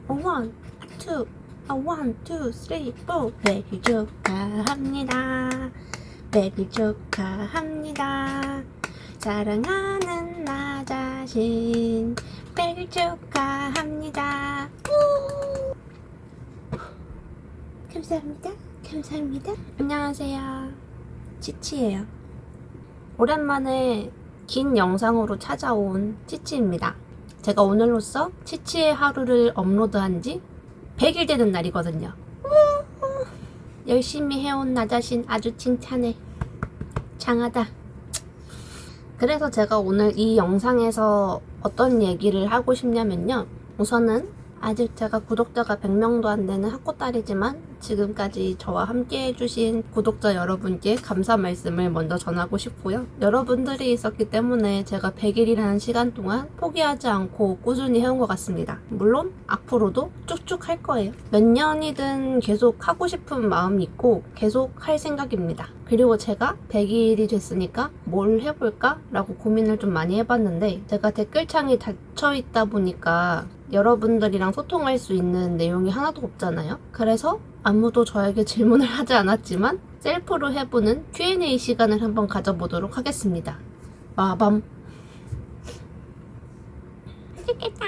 원, 투, 원, 투, 쓰리, 포. 생일 축하합니다. 생일 축하합니다. 사랑하는 나 자신 생일 축하합니다. 우! 감사합니다. 감사합니다. 안녕하세요. 치치예요. 오랜만에 긴 영상으로 찾아온 치치입니다. 제가 오늘로써 치치의 하루를 업로드한 지 100일 되는 날이거든요. 열심히 해온 나 자신 아주 칭찬해. 장하다. 그래서 제가 오늘 이 영상에서 어떤 얘기를 하고 싶냐면요. 우선은 아직 제가 구독자가 100명도 안 되는 학고딸이지만 지금까지 저와 함께 해주신 구독자 여러분께 감사 말씀을 먼저 전하고 싶고요. 여러분들이 있었기 때문에 제가 100일이라는 시간 동안 포기하지 않고 꾸준히 해온 것 같습니다. 물론 앞으로도 쭉쭉 할 거예요. 몇 년이든 계속 하고 싶은 마음이 있고 계속 할 생각입니다. 그리고 제가 100일이 됐으니까 뭘 해볼까? 라고 고민을 좀 많이 해봤는데 제가 댓글창이 닫혀있다 보니까 여러분들이랑 소통할 수 있는 내용이 하나도 없잖아요. 그래서 아무도 저에게 질문을 하지 않았지만 셀프로 해보는 Q&A 시간을 한번 가져보도록 하겠습니다. 마밤. 맛있겠다.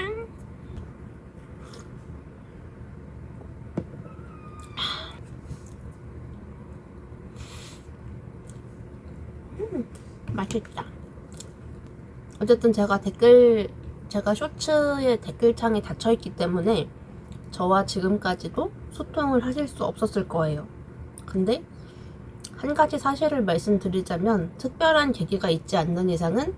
맛있다. 어쨌든 제가 쇼츠의 댓글창에 닫혀있기 때문에 저와 지금까지도 소통을 하실 수 없었을 거예요. 근데 한 가지 사실을 말씀드리자면 특별한 계기가 있지 않는 이상은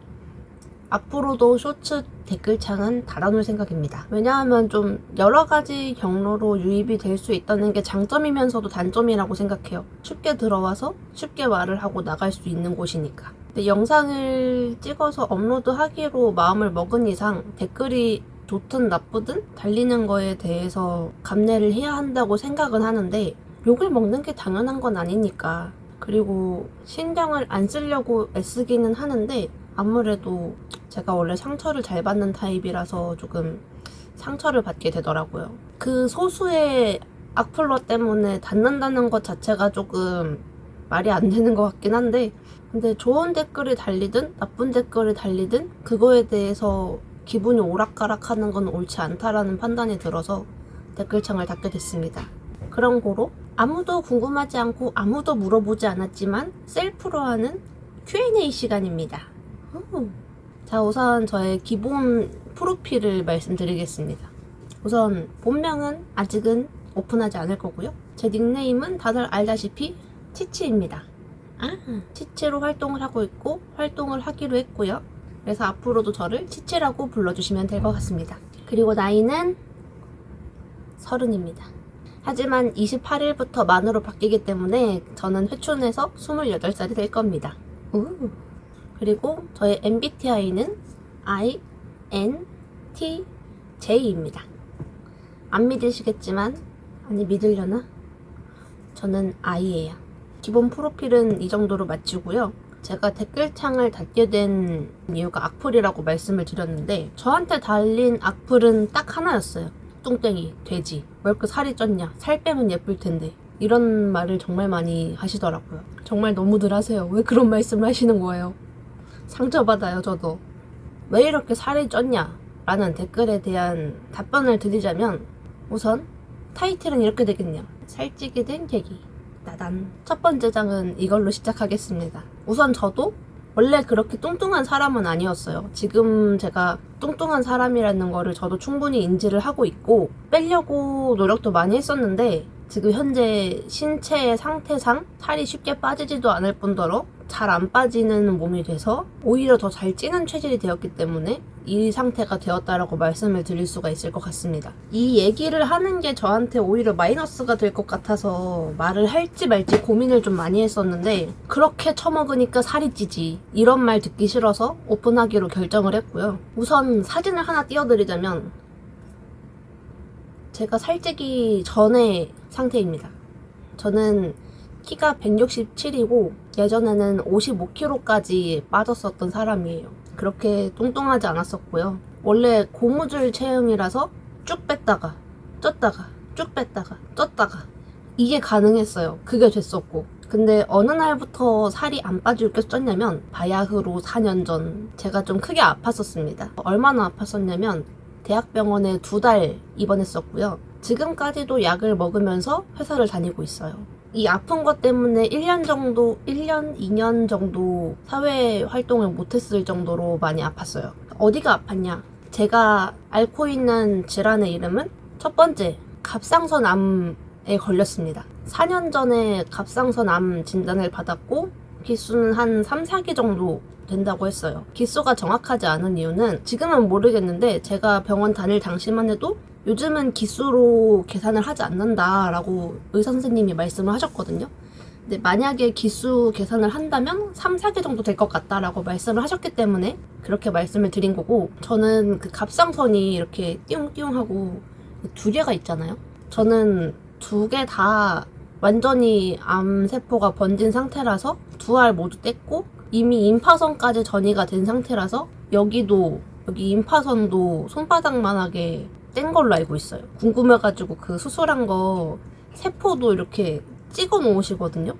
앞으로도 쇼츠 댓글창은 닫아놓을 생각입니다. 왜냐하면 좀 여러 가지 경로로 유입이 될 수 있다는 게 장점이면서도 단점이라고 생각해요. 쉽게 들어와서 쉽게 말을 하고 나갈 수 있는 곳이니까. 근데 영상을 찍어서 업로드하기로 마음을 먹은 이상 댓글이 좋든 나쁘든 달리는 거에 대해서 감내를 해야 한다고 생각은 하는데 욕을 먹는 게 당연한 건 아니니까. 그리고 신경을 안 쓰려고 애쓰기는 하는데 아무래도 제가 원래 상처를 잘 받는 타입이라서 조금 상처를 받게 되더라고요. 그 소수의 악플러 때문에 닫는다는 것 자체가 조금 말이 안 되는 것 같긴 한데 근데 좋은 댓글이 달리든 나쁜 댓글이 달리든 그거에 대해서 기분이 오락가락하는 건 옳지 않다라는 판단이 들어서 댓글창을 닫게 됐습니다. 그런 거로 아무도 궁금하지 않고 아무도 물어보지 않았지만 셀프로 하는 Q&A 시간입니다. 자, 우선 저의 기본 프로필을 말씀드리겠습니다. 우선 본명은 아직은 오픈하지 않을 거고요. 제 닉네임은 다들 알다시피 치치입니다. 치치로 활동을 하고 있고 활동을 하기로 했고요. 그래서 앞으로도 저를 치치라고 불러주시면 될 것 같습니다. 그리고 나이는 30입니다. 하지만 28일부터 만으로 바뀌기 때문에 저는 회춘해서 28살이 될 겁니다. 그리고 저의 MBTI는 INTJ입니다. 안 믿으시겠지만, 아니 믿으려나? 저는 I예요. 기본 프로필은 이 정도로 마치고요. 제가 댓글창을 닫게 된 이유가 악플이라고 말씀을 드렸는데 저한테 달린 악플은 딱 하나였어요. 뚱땡이, 돼지, 왜 이렇게 살이 쪘냐, 살 빼면 예쁠 텐데 이런 말을 정말 많이 하시더라고요. 정말 너무들 하세요. 왜 그런 말씀을 하시는 거예요? 상처받아요. 저도. 왜 이렇게 살이 쪘냐 라는 댓글에 대한 답변을 드리자면 우선 타이틀은 이렇게 되겠네요. 살찌게 된 계기. 따단. 첫 번째 장은 이걸로 시작하겠습니다. 우선 저도 원래 그렇게 뚱뚱한 사람은 아니었어요. 지금 제가 뚱뚱한 사람이라는 거를 저도 충분히 인지를 하고 있고 빼려고 노력도 많이 했었는데 지금 현재 신체의 상태상 살이 쉽게 빠지지도 않을 뿐더러 잘 안 빠지는 몸이 돼서 오히려 더 잘 찌는 체질이 되었기 때문에 이 상태가 되었다라고 말씀을 드릴 수가 있을 것 같습니다. 이 얘기를 하는 게 저한테 오히려 마이너스가 될 것 같아서 말을 할지 말지 고민을 좀 많이 했었는데 그렇게 처먹으니까 살이 찌지 이런 말 듣기 싫어서 오픈하기로 결정을 했고요. 우선 사진을 하나 띄워드리자면 제가 살찌기 전의 상태입니다. 저는 키가 167이고 예전에는 55kg까지 빠졌었던 사람이에요. 그렇게 뚱뚱하지 않았었고요. 원래 고무줄 체형이라서 쭉 뺐다가 쪘다가 쭉 뺐다가 쪘다가 이게 가능했어요. 그게 됐었고. 근데 어느 날부터 살이 안 빠지고 계속 쪘냐면 바야흐로 4년 전 제가 좀 크게 아팠었습니다. 얼마나 아팠었냐면 대학병원에 2달 입원했었고요. 지금까지도 약을 먹으면서 회사를 다니고 있어요. 이 아픈 것 때문에 1년, 2년 정도 사회 활동을 못했을 정도로 많이 아팠어요. 어디가 아팠냐? 제가 앓고 있는 질환의 이름은 첫 번째, 갑상선암에 걸렸습니다. 4년 전에 갑상선암 진단을 받았고 기수는 한 3, 4기 정도 된다고 했어요. 기수가 정확하지 않은 이유는 지금은 모르겠는데 제가 병원 다닐 당시만 해도 요즘은 기수로 계산을 하지 않는다라고 의사 선생님이 말씀을 하셨거든요. 근데 만약에 기수 계산을 한다면 3, 4기 정도 될 것 같다라고 말씀을 하셨기 때문에 그렇게 말씀을 드린 거고, 저는 그 갑상선이 이렇게 띠용띠용하고 2개가 있잖아요. 저는 2개 다 완전히 암세포가 번진 상태라서 2알 모두 뗐고 이미 임파선까지 전이가 된 상태라서 여기 임파선도 손바닥만하게 뗀 걸로 알고 있어요. 궁금해가지고 그 수술한 거 세포도 이렇게 찍어 놓으시거든요.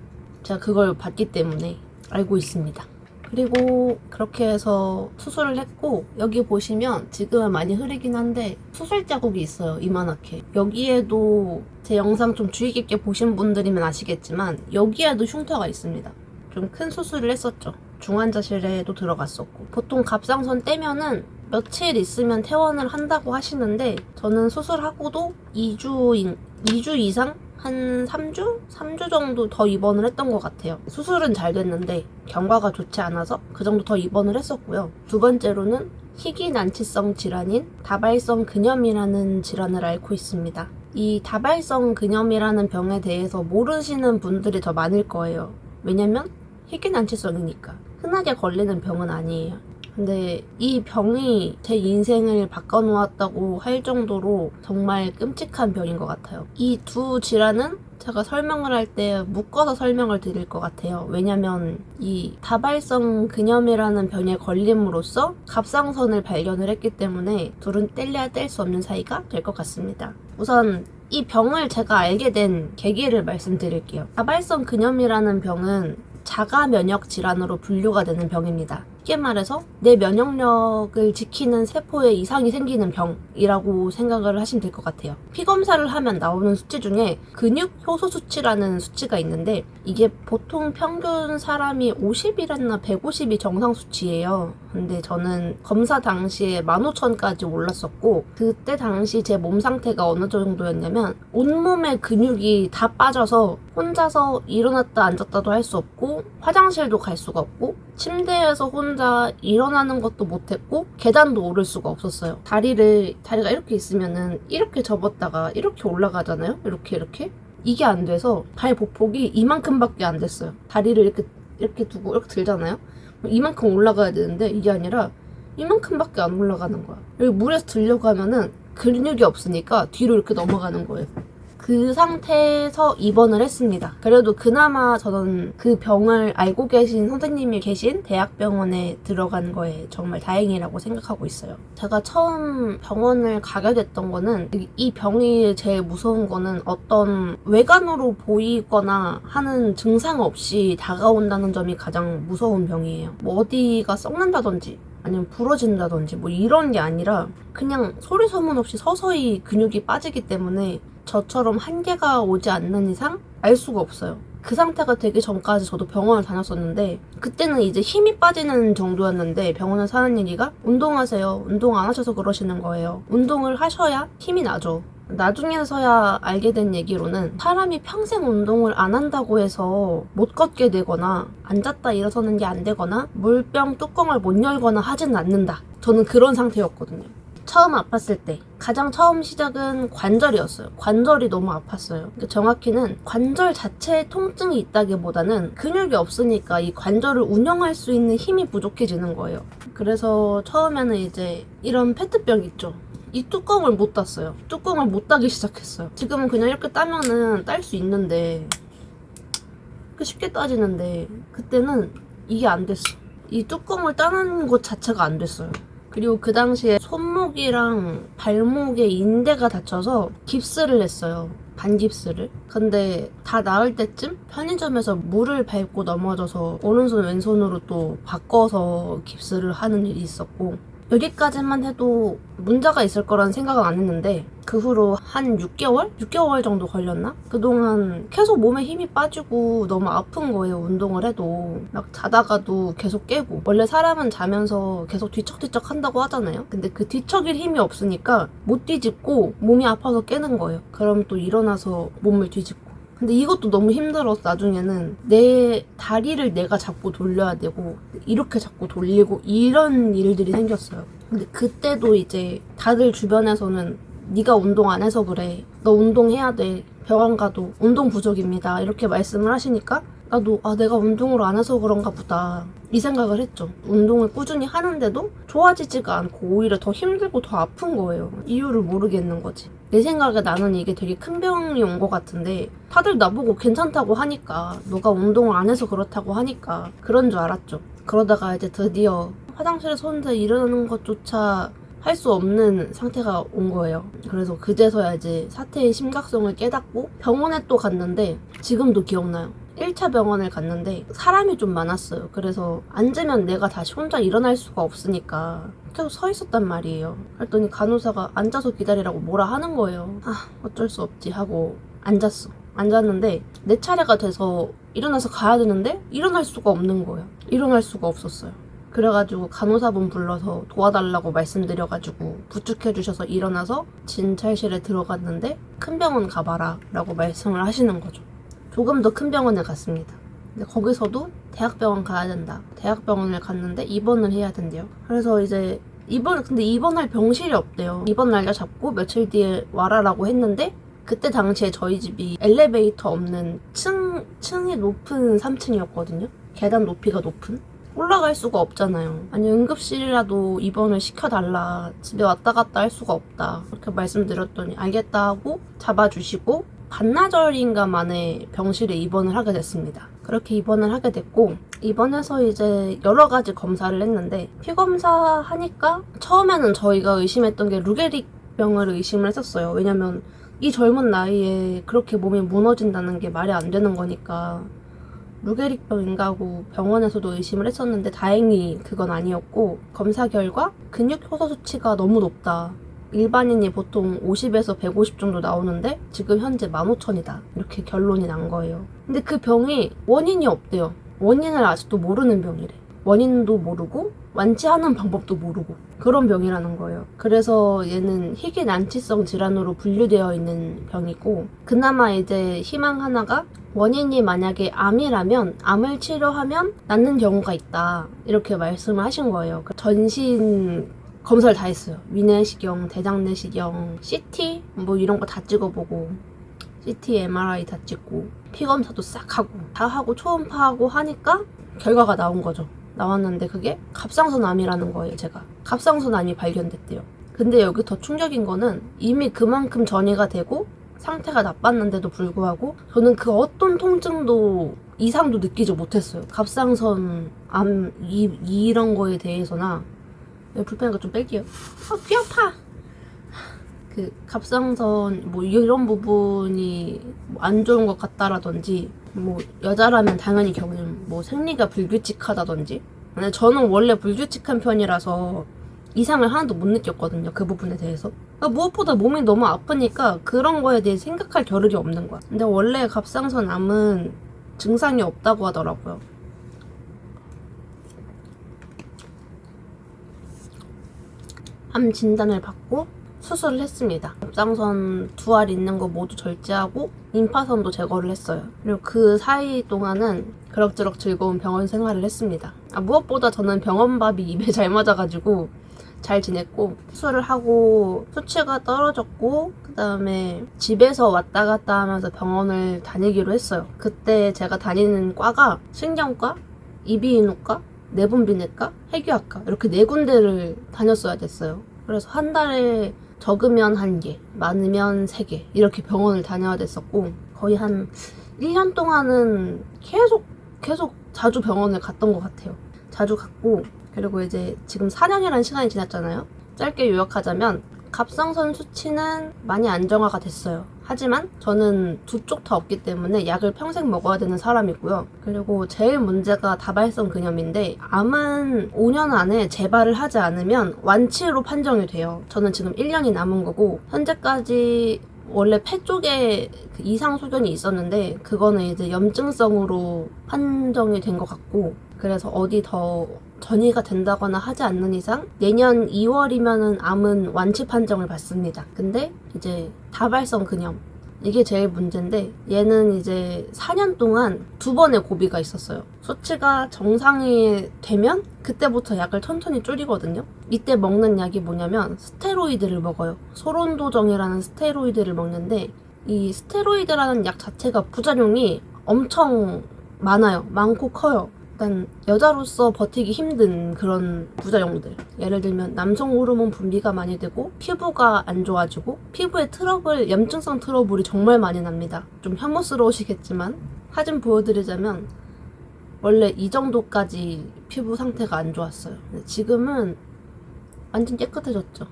제가 그걸 봤기 때문에 알고 있습니다. 그리고 그렇게 해서 수술을 했고, 여기 보시면 지금은 많이 흐리긴 한데 수술 자국이 있어요. 이만하게. 여기에도 제 영상 좀 주의 깊게 보신 분들이면 아시겠지만 여기에도 흉터가 있습니다. 좀 큰 수술을 했었죠. 중환자실에도 들어갔었고. 보통 갑상선 떼면은 며칠 있으면 퇴원을 한다고 하시는데 저는 수술하고도 2주 이상? 한 3주? 3주 정도 더 입원을 했던 것 같아요. 수술은 잘 됐는데 경과가 좋지 않아서 그 정도 더 입원을 했었고요. 두 번째로는 희귀난치성 질환인 다발성 근염이라는 질환을 앓고 있습니다. 이 다발성 근염이라는 병에 대해서 모르시는 분들이 더 많을 거예요. 왜냐면 희귀난치성이니까. 흔하게 걸리는 병은 아니에요. 근데 이 병이 제 인생을 바꿔놓았다고 할 정도로 정말 끔찍한 병인 것 같아요. 이 2 질환은 제가 설명을 할 때 묶어서 설명을 드릴 것 같아요. 왜냐면 이 다발성 근염이라는 병에 걸림으로써 갑상선을 발견을 했기 때문에 둘은 뗄래야 뗄 수 없는 사이가 될 것 같습니다. 우선 이 병을 제가 알게 된 계기를 말씀드릴게요. 다발성 근염이라는 병은 자가 면역 질환으로 분류가 되는 병입니다. 쉽게 말해서 내 면역력을 지키는 세포에 이상이 생기는 병이라고 생각을 하시면 될 것 같아요. 피검사를 하면 나오는 수치 중에 근육 효소 수치라는 수치가 있는데 이게 보통 평균 사람이 50이랬나 150이 정상 수치예요. 근데 저는 검사 당시에 15,000까지 올랐었고, 그때 당시 제 몸 상태가 어느 정도였냐면 온몸에 근육이 다 빠져서 혼자서 일어났다 앉았다도 할 수 없고 화장실도 갈 수가 없고 침대에서 혼자 일어나는 것도 못했고 계단도 오를 수가 없었어요. 다리가 이렇게 있으면은 이렇게 접었다가 이렇게 올라가잖아요. 이렇게 이게 안 돼서 발 보폭이 이만큼밖에 안 됐어요. 다리를 이렇게 두고 이렇게 들잖아요. 이만큼 올라가야 되는데 이게 아니라 이만큼밖에 안 올라가는 거야. 여기 물에서 들려고 하면은 근육이 없으니까 뒤로 이렇게 넘어가는 거예요. 그 상태에서 입원을 했습니다. 그래도 그나마 저는 그 병을 알고 계신 선생님이 계신 대학병원에 들어간 거에 정말 다행이라고 생각하고 있어요. 제가 처음 병원을 가게 됐던 거는 이 병이 제일 무서운 거는 어떤 외관으로 보이거나 하는 증상 없이 다가온다는 점이 가장 무서운 병이에요. 뭐 어디가 썩는다든지 아니면 부러진다든지 뭐 이런 게 아니라 그냥 소리 소문 없이 서서히 근육이 빠지기 때문에 저처럼 한계가 오지 않는 이상 알 수가 없어요. 그 상태가 되기 전까지 저도 병원을 다녔었는데 그때는 이제 힘이 빠지는 정도였는데 병원에 사는 얘기가 운동하세요. 운동 안 하셔서 그러시는 거예요. 운동을 하셔야 힘이 나죠. 나중에서야 알게 된 얘기로는 사람이 평생 운동을 안 한다고 해서 못 걷게 되거나 앉았다 일어서는 게 안 되거나 물병 뚜껑을 못 열거나 하지는 않는다. 저는 그런 상태였거든요. 처음 아팠을 때 가장 처음 시작은 관절이었어요. 관절이 너무 아팠어요. 정확히는 관절 자체에 통증이 있다기보다는 근육이 없으니까 이 관절을 운영할 수 있는 힘이 부족해지는 거예요. 그래서 처음에는 이제 이런 페트병 있죠. 이 뚜껑을 못 땄어요. 뚜껑을 못 따기 시작했어요. 지금은 그냥 이렇게 따면은 딸 수 있는데 쉽게 따지는데 그때는 이게 안 됐어. 이 뚜껑을 따는 것 자체가 안 됐어요. 그리고 그 당시에 손목이랑 발목에 인대가 다쳐서 깁스를 했어요. 반깁스를. 근데 다 나을 때쯤 편의점에서 물을 밟고 넘어져서 오른손 왼손으로 또 바꿔서 깁스를 하는 일이 있었고, 여기까지만 해도 문제가 있을 거란 생각은 안 했는데 그 후로 한 6개월? 6개월 정도 걸렸나? 그동안 계속 몸에 힘이 빠지고 너무 아픈 거예요. 운동을 해도 막 자다가도 계속 깨고, 원래 사람은 자면서 계속 뒤척뒤척 한다고 하잖아요. 근데 그 뒤척일 힘이 없으니까 못 뒤집고 몸이 아파서 깨는 거예요. 그럼 또 일어나서 몸을 뒤집고. 근데 이것도 너무 힘들어서 나중에는 내 다리를 내가 잡고 돌려야 되고 이렇게 잡고 돌리고 이런 일들이 생겼어요. 근데 그때도 이제 다들 주변에서는 네가 운동 안 해서 그래, 너 운동해야 돼, 병원 가도 운동 부족입니다, 이렇게 말씀을 하시니까 나도 내가 운동을 안 해서 그런가 보다 이 생각을 했죠. 운동을 꾸준히 하는데도 좋아지지가 않고 오히려 더 힘들고 더 아픈 거예요. 이유를 모르겠는 거지. 내 생각에 나는 이게 되게 큰 병이 온 것 같은데 다들 나보고 괜찮다고 하니까, 너가 운동을 안 해서 그렇다고 하니까 그런 줄 알았죠. 그러다가 이제 드디어 화장실에서 혼자 일어나는 것조차 할 수 없는 상태가 온 거예요. 그래서 그제서야 이제 사태의 심각성을 깨닫고 병원에 또 갔는데, 지금도 기억나요. 1차 병원을 갔는데 사람이 좀 많았어요. 그래서 앉으면 내가 다시 혼자 일어날 수가 없으니까 계속 서 있었단 말이에요. 그랬더니 간호사가 앉아서 기다리라고 뭐라 하는 거예요. 어쩔 수 없지 하고 앉았는데 내 차례가 돼서 일어나서 가야 되는데 일어날 수가 없는 거예요. 일어날 수가 없었어요. 그래가지고 간호사분 불러서 도와달라고 말씀드려가지고 부축해주셔서 일어나서 진찰실에 들어갔는데 큰 병원 가봐라 라고 말씀을 하시는 거죠. 조금 더 큰 병원에 갔습니다. 근데 거기서도 대학병원 가야 된다. 대학병원을 갔는데 입원을 해야 된대요. 그래서 이제 근데 입원할 병실이 없대요. 입원 날짜 잡고 며칠 뒤에 와라라고 했는데, 그때 당시에 저희 집이 엘리베이터 없는 층이 높은 3층이었거든요. 계단 높이가 높은. 올라갈 수가 없잖아요. 아니 응급실이라도 입원을 시켜달라, 집에 왔다 갔다 할 수가 없다, 이렇게 말씀드렸더니 알겠다 하고 잡아주시고 반나절인가 만에 병실에 입원을 하게 됐습니다. 그렇게 입원을 하게 됐고, 입원해서 이제 여러 가지 검사를 했는데, 피검사 하니까 처음에는 저희가 의심했던 게 루게릭병을 의심을 했었어요. 왜냐면 이 젊은 나이에 그렇게 몸이 무너진다는 게 말이 안 되는 거니까 루게릭병인가 하고 병원에서도 의심을 했었는데 다행히 그건 아니었고, 검사 결과 근육 효소 수치가 너무 높다. 일반인이 보통 50에서 150 정도 나오는데 지금 현재 15,000이다. 이렇게 결론이 난 거예요. 근데 그 병이 원인이 없대요. 원인을 아직도 모르는 병이래. 원인도 모르고 완치하는 방법도 모르고 그런 병이라는 거예요. 그래서 얘는 희귀 난치성 질환으로 분류되어 있는 병이고, 그나마 이제 희망 하나가 원인이 만약에 암이라면 암을 치료하면 낫는 경우가 있다, 이렇게 말씀을 하신 거예요. 전신 검사를 다 했어요. 위내시경, 대장내시경, CT 뭐 이런 거 다 찍어보고, CT, MRI 다 찍고, 피검사도 싹 하고 다 하고 초음파하고 하니까 결과가 나온 거죠. 나왔는데 그게 갑상선암이라는 거예요. 제가 갑상선암이 발견됐대요. 근데 여기 더 충격인 거는 이미 그만큼 전이가 되고 상태가 나빴는데도 불구하고 저는 그 어떤 통증도 이상도 느끼지 못했어요. 갑상선암 이런 거에 대해서나. 불편한 거 좀 뺄게요. 귀 아파. 그 갑상선 뭐 이런 부분이 안 좋은 것 같다라든지, 뭐 여자라면 당연히 겪는 뭐 생리가 불규칙하다든지. 근데 저는 원래 불규칙한 편이라서 이상을 하나도 못 느꼈거든요. 그 부분에 대해서. 그러니까 무엇보다 몸이 너무 아프니까 그런 거에 대해 생각할 겨를이 없는 거야. 근데 원래 갑상선암은 증상이 없다고 하더라고요. 암 진단을 받고 수술을 했습니다. 갑상선 두 알 있는 거 모두 절제하고 림파선도 제거를 했어요. 그리고 그 사이 동안은 그럭저럭 즐거운 병원 생활을 했습니다. 무엇보다 저는 병원밥이 입에 잘 맞아가지고 잘 지냈고, 수술을 하고 수치가 떨어졌고, 그 다음에 집에서 왔다 갔다 하면서 병원을 다니기로 했어요. 그때 제가 다니는 과가 신경과, 이비인후과, 내분비내과, 해귀학과 이렇게 4군데를 다녔어야 됐어요. 그래서 한 달에 적으면 1개, 많으면 3개 이렇게 병원을 다녀야 됐었고, 거의 한 1년 동안은 계속 자주 병원을 갔던 것 같아요. 자주 갔고, 그리고 이제 지금 4년이라는 시간이 지났잖아요. 짧게 요약하자면 갑상선 수치는 많이 안정화가 됐어요. 하지만 저는 두 쪽 다 없기 때문에 약을 평생 먹어야 되는 사람이고요. 그리고 제일 문제가 다발성 근염인데 암은 5년 안에 재발을 하지 않으면 완치로 판정이 돼요. 저는 지금 1년이 남은 거고 현재까지 원래 폐 쪽에 그 이상 소견이 있었는데 그거는 이제 염증성으로 판정이 된 것 같고, 그래서 어디 더 전이가 된다거나 하지 않는 이상 내년 2월이면은 암은 완치 판정을 받습니다. 근데 이제 다발성 근염, 이게 제일 문제인데 얘는 이제 4년 동안 2번의 고비가 있었어요. 수치가 정상이 되면 그때부터 약을 천천히 줄이거든요. 이때 먹는 약이 뭐냐면 스테로이드를 먹어요. 소론도정이라는 스테로이드를 먹는데 이 스테로이드라는 약 자체가 부작용이 엄청 많아요. 많고 커요. 일단 여자로서 버티기 힘든 그런 부작용들, 예를 들면 남성 호르몬 분비가 많이 되고 피부가 안 좋아지고 피부에 트러블, 염증성 트러블이 정말 많이 납니다. 좀 혐오스러우시겠지만 사진 보여드리자면 원래 이 정도까지 피부 상태가 안 좋았어요. 근데 지금은 완전 깨끗해졌죠.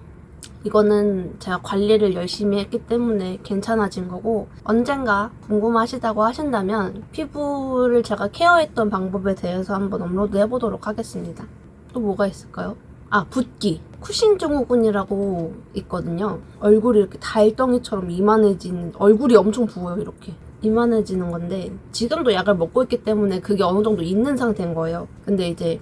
이거는 제가 관리를 열심히 했기 때문에 괜찮아진 거고, 언젠가 궁금하시다고 하신다면 피부를 제가 케어했던 방법에 대해서 한번 업로드 해보도록 하겠습니다. 또 뭐가 있을까요? 아, 붓기. 쿠싱 증후군이라고 있거든요. 얼굴이 이렇게 달덩이처럼 이만해지는, 얼굴이 엄청 부어요. 이렇게 이만해지는 건데 지금도 약을 먹고 있기 때문에 그게 어느 정도 있는 상태인 거예요. 근데 이제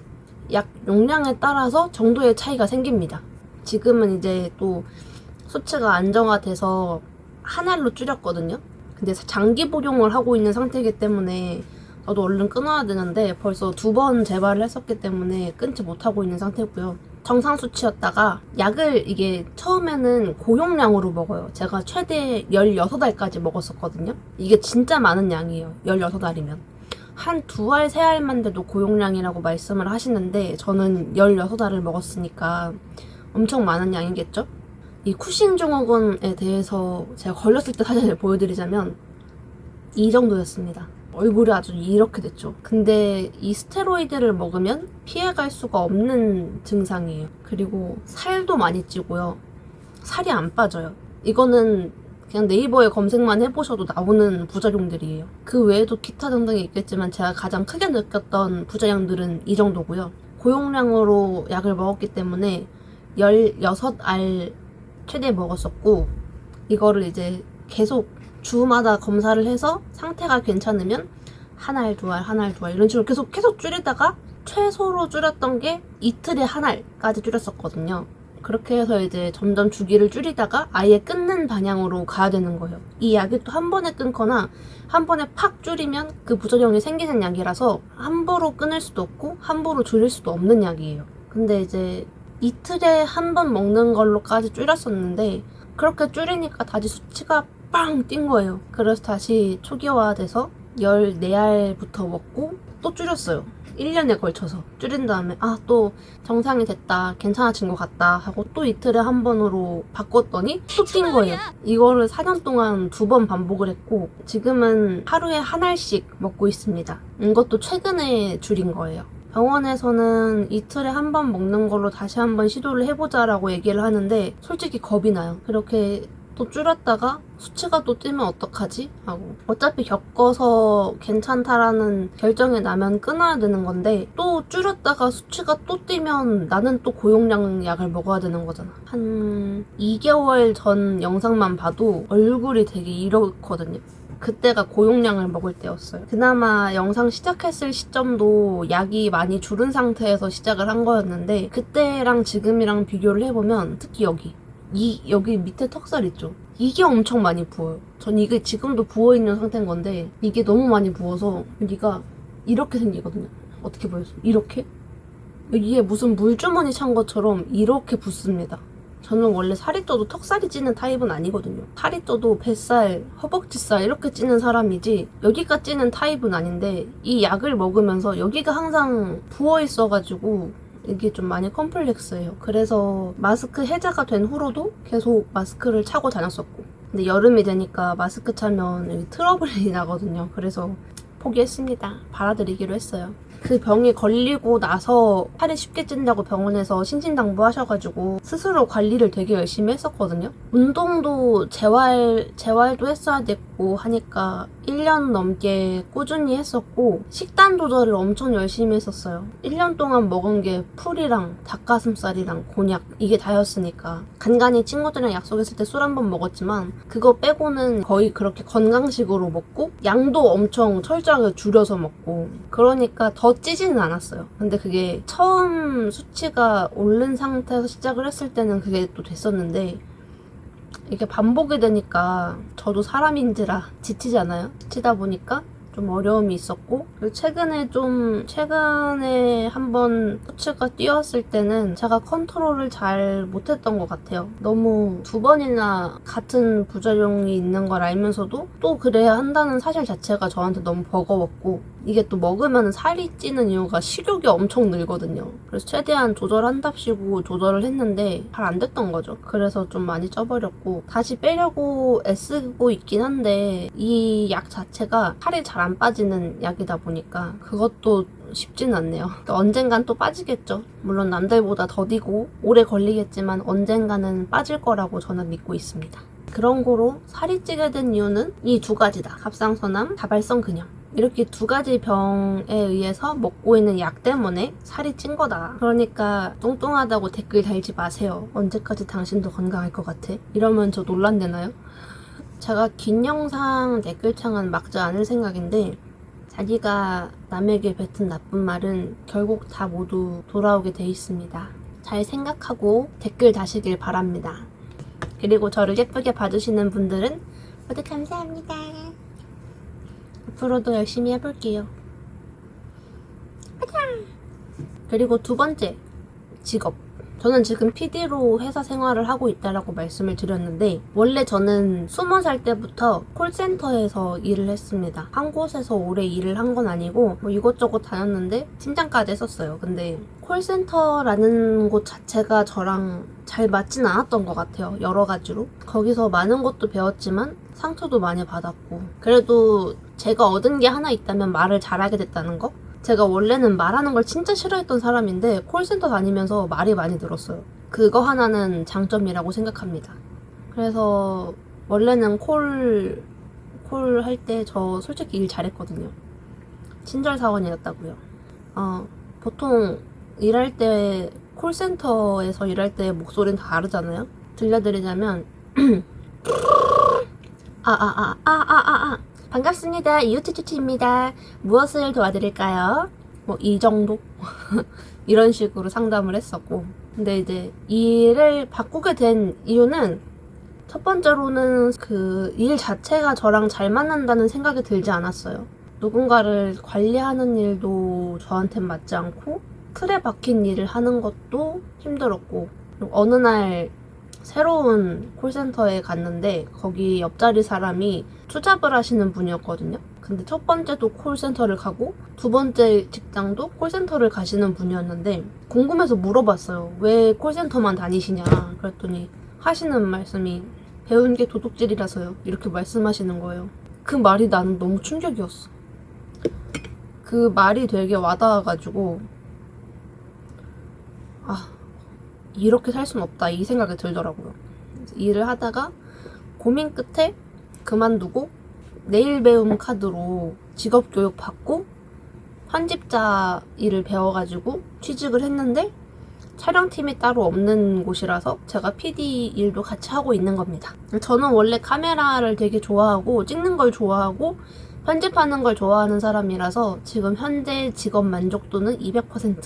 약 용량에 따라서 정도의 차이가 생깁니다. 지금은 이제 또 수치가 안정화돼서 한 알로 줄였거든요. 근데 장기 복용을 하고 있는 상태이기 때문에 저도 얼른 끊어야 되는데 벌써 2번 재발을 했었기 때문에 끊지 못하고 있는 상태고요. 정상 수치였다가 약을 이게 처음에는 고용량으로 먹어요. 제가 최대 16알까지 먹었었거든요. 이게 진짜 많은 양이에요. 16알이면. 한 2알, 3알만 돼도 고용량이라고 말씀을 하시는데 저는 16알을 먹었으니까 엄청 많은 양이겠죠? 이 쿠싱 증후군에 대해서 제가 걸렸을 때 사진을 보여드리자면 이 정도였습니다. 얼굴이 아주 이렇게 됐죠. 근데 이 스테로이드를 먹으면 피해갈 수가 없는 증상이에요. 그리고 살도 많이 찌고요. 살이 안 빠져요. 이거는 그냥 네이버에 검색만 해보셔도 나오는 부작용들이에요. 그 외에도 기타 등등이 있겠지만 제가 가장 크게 느꼈던 부작용들은 이 정도고요. 고용량으로 약을 먹었기 때문에 16알 최대 먹었었고, 이거를 이제 계속 주마다 검사를 해서 상태가 괜찮으면 한 알, 2알, 한 알, 2알 이런 식으로 계속 줄이다가 최소로 줄였던 게 이틀에 한 알까지 줄였었거든요. 그렇게 해서 이제 점점 주기를 줄이다가 아예 끊는 방향으로 가야 되는 거예요. 이 약이 또 한 번에 끊거나 한 번에 팍 줄이면 그 부작용이 생기는 약이라서 함부로 끊을 수도 없고 함부로 줄일 수도 없는 약이에요. 근데 이제 이틀에 한 번 먹는 걸로까지 줄였었는데 그렇게 줄이니까 다시 수치가 빵 뛴 거예요. 그래서 다시 초기화돼서 14알부터 먹고 또 줄였어요. 1년에 걸쳐서 줄인 다음에 또 정상이 됐다, 괜찮아진 것 같다 하고 또 이틀에 한 번으로 바꿨더니 또 뛴 거예요. 이거를 4년 동안 2번 반복을 했고 지금은 하루에 한 알씩 먹고 있습니다. 이것도 최근에 줄인 거예요. 병원에서는 이틀에 한 번 먹는 걸로 다시 한번 시도를 해보자라고 얘기를 하는데 솔직히 겁이 나요. 그렇게 또 줄였다가 수치가 또 뛰면 어떡하지? 하고 어차피 겪어서 괜찮다라는 결정이 나면 끊어야 되는 건데 또 줄였다가 수치가 또 뛰면 나는 또 고용량 약을 먹어야 되는 거잖아. 한 2개월 전 영상만 봐도 얼굴이 되게 이렇거든요. 그때가 고용량을 먹을 때였어요. 그나마 영상 시작했을 시점도 약이 많이 줄은 상태에서 시작을 한 거였는데 그때랑 지금이랑 비교를 해보면 특히 여기 밑에 턱살 있죠? 이게 엄청 많이 부어요. 전 이게 지금도 부어있는 상태인 건데 이게 너무 많이 부어서 여기가 이렇게 생기거든요. 어떻게 보여요? 이렇게? 여기에 무슨 물주머니 찬 것처럼 이렇게 붓습니다. 저는 원래 살이 쪄도 턱살이 찌는 타입은 아니거든요. 살이 쪄도 뱃살, 허벅지살 이렇게 찌는 사람이지 여기가 찌는 타입은 아닌데 이 약을 먹으면서 여기가 항상 부어있어가지고 이게 좀 많이 컴플렉스예요. 그래서 마스크 해제가 된 후로도 계속 마스크를 차고 다녔었고 근데 여름이 되니까 마스크 차면 여기 트러블이 나거든요. 그래서 포기했습니다. 받아들이기로 했어요. 그 병이 걸리고 나서 살이 쉽게 찐다고 병원에서 신신당부하셔가지고 스스로 관리를 되게 열심히 했었거든요. 운동도 재활도 했어야 됐고 하니까 1년 넘게 꾸준히 했었고 식단 조절을 엄청 열심히 했었어요. 1년 동안 먹은 게 풀이랑 닭가슴살이랑 곤약 이게 다였으니까 간간히 친구들이랑 약속했을 때 술 한 번 먹었지만 그거 빼고는 거의 그렇게 건강식으로 먹고 양도 엄청 철저하게 줄여서 먹고 그러니까 더 찌지는 않았어요. 근데 그게 처음 수치가 오른 상태에서 시작을 했을 때는 그게 또 됐었는데 이게 반복이 되니까 저도 사람인지라 지치잖아요. 지치다 보니까 좀 어려움이 있었고 그리고 최근에 한번 수치가 뛰었을 때는 제가 컨트롤을 잘 못했던 것 같아요. 너무 2번이나 같은 부작용이 있는 걸 알면서도 또 그래야 한다는 사실 자체가 저한테 너무 버거웠고 이게 또 먹으면 살이 찌는 이유가 식욕이 엄청 늘거든요. 그래서 최대한 조절한답시고 조절을 했는데 잘 안 됐던 거죠. 그래서 좀 많이 쪄버렸고 다시 빼려고 애쓰고 있긴 한데 이 약 자체가 살이 잘 안 빠지는 약이다 보니까 그것도 쉽지는 않네요. 언젠간 또 빠지겠죠. 물론 남들보다 더디고 오래 걸리겠지만 언젠가는 빠질 거라고 저는 믿고 있습니다. 그런 거로 살이 찌게 된 이유는 이 2가지다. 갑상선암, 다발성 근염. 이렇게 2가지 병에 의해서 먹고 있는 약 때문에 살이 찐 거다. 그러니까 뚱뚱하다고 댓글 달지 마세요. 언제까지 당신도 건강할 것 같아? 이러면 저 논란되나요? 제가 긴 영상 댓글창은 막지 않을 생각인데 자기가 남에게 뱉은 나쁜 말은 결국 다 모두 돌아오게 돼 있습니다. 잘 생각하고 댓글 다시길 바랍니다. 그리고 저를 예쁘게 봐주시는 분들은 모두 감사합니다. 앞으로도 열심히 해볼게요. 가자! 그리고 2번째, 직업. 저는 지금 PD로 회사 생활을 하고 있다라고 말씀을 드렸는데 원래 저는 20살 때부터 콜센터에서 일을 했습니다. 한 곳에서 오래 일을 한 건 아니고 뭐 이것저것 다녔는데 팀장까지 했었어요. 근데 콜센터라는 곳 자체가 저랑 잘 맞진 않았던 것 같아요. 여러 가지로. 거기서 많은 것도 배웠지만 상처도 많이 받았고 그래도 제가 얻은 게 하나 있다면 말을 잘하게 됐다는 거? 제가 원래는 말하는 걸 진짜 싫어했던 사람인데 콜센터 다니면서 말이 많이 늘었어요. 그거 하나는 장점이라고 생각합니다. 그래서 원래는 콜 할 때 저 솔직히 일 잘했거든요. 친절 사원이었다고요. 보통 일할 때 콜센터에서 일할 때 목소리는 다르잖아요. 들려드리자면 반갑습니다. 이웃투투입니다. 무엇을 도와드릴까요? 뭐 이 정도? 이런 식으로 상담을 했었고 근데 이제 일을 바꾸게 된 이유는 첫 번째로는 그 일 자체가 저랑 잘 맞는다는 생각이 들지 않았어요. 누군가를 관리하는 일도 저한텐 맞지 않고 틀에 박힌 일을 하는 것도 힘들었고 어느 날 새로운 콜센터에 갔는데 거기 옆자리 사람이 투잡을 하시는 분이었거든요. 근데 첫 번째도 콜센터를 가고 2번째 직장도 콜센터를 가시는 분이었는데 궁금해서 물어봤어요. 왜 콜센터만 다니시냐 그랬더니 하시는 말씀이 배운 게 도둑질이라서요. 이렇게 말씀하시는 거예요. 그 말이 나는 너무 충격이었어. 그 말이 되게 와닿아가지고 이렇게 살 순 없다 이 생각이 들더라고요. 일을 하다가 고민 끝에 그만두고 내일 배움 카드로 직업교육 받고 편집자 일을 배워가지고 취직을 했는데 촬영팀이 따로 없는 곳이라서 제가 PD 일도 같이 하고 있는 겁니다. 저는 원래 카메라를 되게 좋아하고 찍는 걸 좋아하고 편집하는 걸 좋아하는 사람이라서 지금 현재 직업 만족도는 200%.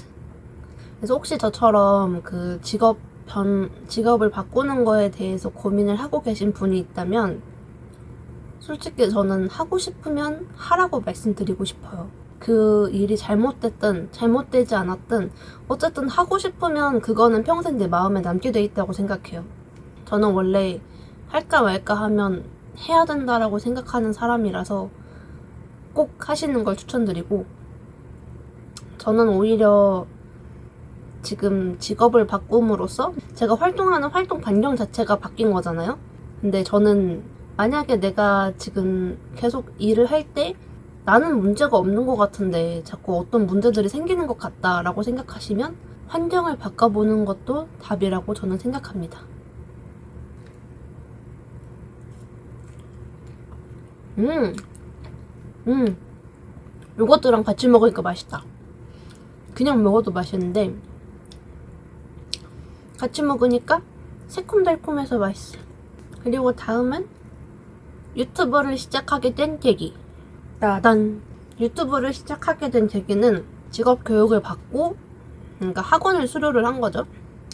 그래서 혹시 저처럼 그 직업을 바꾸는 거에 대해서 고민을 하고 계신 분이 있다면 솔직히 저는 하고 싶으면 하라고 말씀드리고 싶어요. 그 일이 잘못됐든 잘못되지 않았든 어쨌든 하고 싶으면 그거는 평생 내 마음에 남게 돼 있다고 생각해요. 저는 원래 할까 말까 하면 해야 된다라고 생각하는 사람이라서 꼭 하시는 걸 추천드리고 저는 오히려 지금 직업을 바꿈으로써 제가 활동하는 활동 반경 자체가 바뀐 거잖아요. 근데 저는 만약에 내가 지금 계속 일을 할 때 나는 문제가 없는 것 같은데 자꾸 어떤 문제들이 생기는 것 같다라고 생각하시면 환경을 바꿔보는 것도 답이라고 저는 생각합니다. 요거트랑 같이 먹으니까 맛있다. 그냥 먹어도 맛있는데 같이 먹으니까 새콤달콤해서 맛있어. 그리고 다음은 유튜버를 시작하게 된 계기. 따단! 유튜브를 시작하게 된 계기는 직업 교육을 받고, 그러니까 학원을 수료를 한 거죠.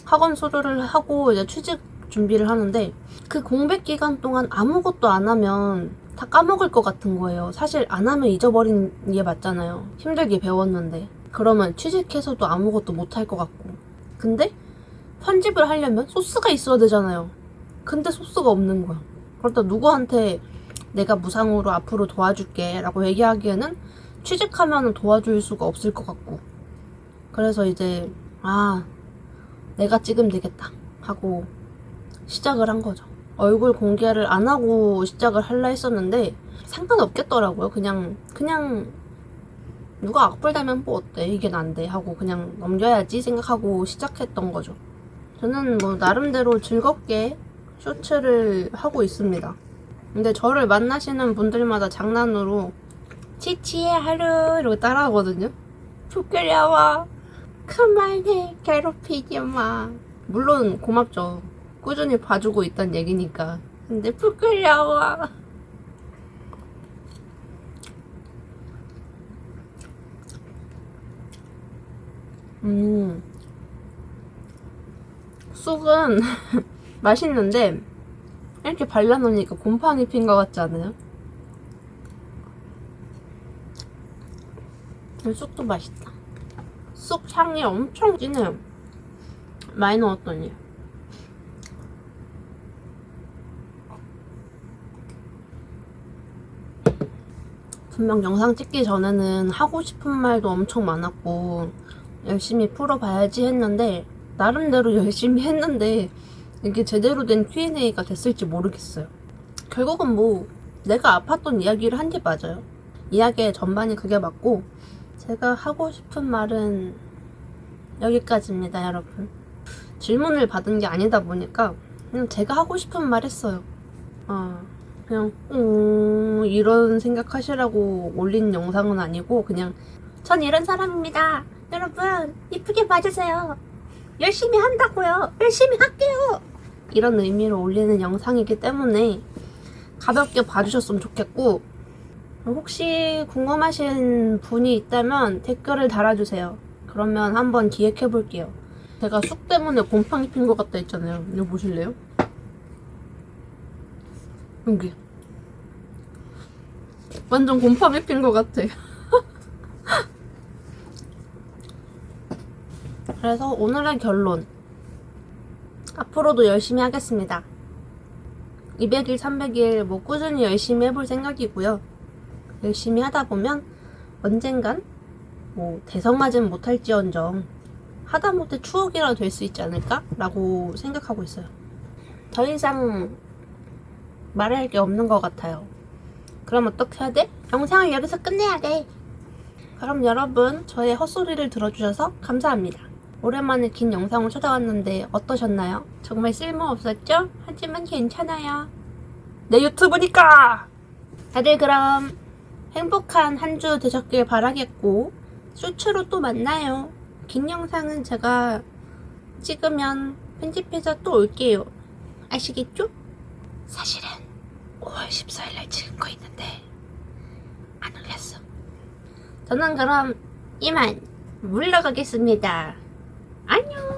학원 수료를 하고 이제 취직 준비를 하는데 그 공백 기간 동안 아무것도 안 하면 다 까먹을 것 같은 거예요. 사실 안 하면 잊어버린 게 맞잖아요. 힘들게 배웠는데. 그러면 취직해서도 아무것도 못 할 것 같고. 근데 편집을 하려면 소스가 있어야 되잖아요. 근데 소스가 없는 거야. 그러다 누구한테 내가 무상으로 앞으로 도와줄게 라고 얘기하기에는 취직하면 도와줄 수가 없을 것 같고. 그래서 이제 내가 찍으면 되겠다 하고 시작을 한 거죠. 얼굴 공개를 안 하고 시작을 하려 했었는데 상관없겠더라고요. 그냥 누가 악플 달면 뭐 어때, 이게 난데 하고 그냥 넘겨야지 생각하고 시작했던 거죠. 저는 뭐 나름대로 즐겁게 쇼츠를 하고 있습니다. 근데 저를 만나시는 분들마다 장난으로 치치의 하루 이러고 따라하거든요. 부끄러워, 그만해, 괴롭히지 마. 물론 고맙죠. 꾸준히 봐주고 있단 얘기니까. 근데 부끄러워. 쑥은 맛있는데 이렇게 발라놓으니까 곰팡이 핀 것 같지 않아요? 쑥도 맛있다. 쑥 향이 엄청 진해요. 많이 넣었더니. 분명 영상 찍기 전에는 하고 싶은 말도 엄청 많았고 열심히 풀어봐야지 했는데 나름대로 열심히 했는데 이게 제대로 된 Q&A가 됐을지 모르겠어요. 결국은 뭐 내가 아팠던 이야기를 한 게 맞아요. 이야기의 전반이 그게 맞고 제가 하고 싶은 말은 여기까지입니다, 여러분. 질문을 받은 게 아니다 보니까 그냥 제가 하고 싶은 말 했어요. 그냥 이런 생각하시라고 올린 영상은 아니고 그냥 전 이런 사람입니다. 여러분 이쁘게 봐주세요. 열심히 한다고요. 열심히 할게요. 이런 의미로 올리는 영상이기 때문에 가볍게 봐주셨으면 좋겠고, 혹시 궁금하신 분이 있다면 댓글을 달아주세요. 그러면 한번 기획해볼게요. 제가 쑥 때문에 곰팡이 핀 것 같다 했잖아요. 이거 보실래요? 여기 완전 곰팡이 핀 것 같아. 그래서 오늘의 결론, 앞으로도 열심히 하겠습니다. 200일, 300일 뭐 꾸준히 열심히 해볼 생각이고요. 열심히 하다 보면 언젠간 뭐 대성하진 못할지언정 하다못해 추억이라도 될 수 있지 않을까? 라고 생각하고 있어요. 더 이상 말할 게 없는 것 같아요. 그럼 어떻게 해야 돼? 영상을 여기서 끝내야 돼. 그럼 여러분, 저의 헛소리를 들어주셔서 감사합니다. 오랜만에 긴 영상을 찾아왔는데 어떠셨나요? 정말 쓸모없었죠? 하지만 괜찮아요. 내 유튜브니까! 다들 그럼 행복한 한 주 되셨길 바라겠고 쇼츠로 또 만나요. 긴 영상은 제가 찍으면 편집해서 또 올게요. 아시겠죠? 사실은 5월 14일날 찍은 거 있는데 안 올렸어. 저는 그럼 이만 물러가겠습니다. 안녕.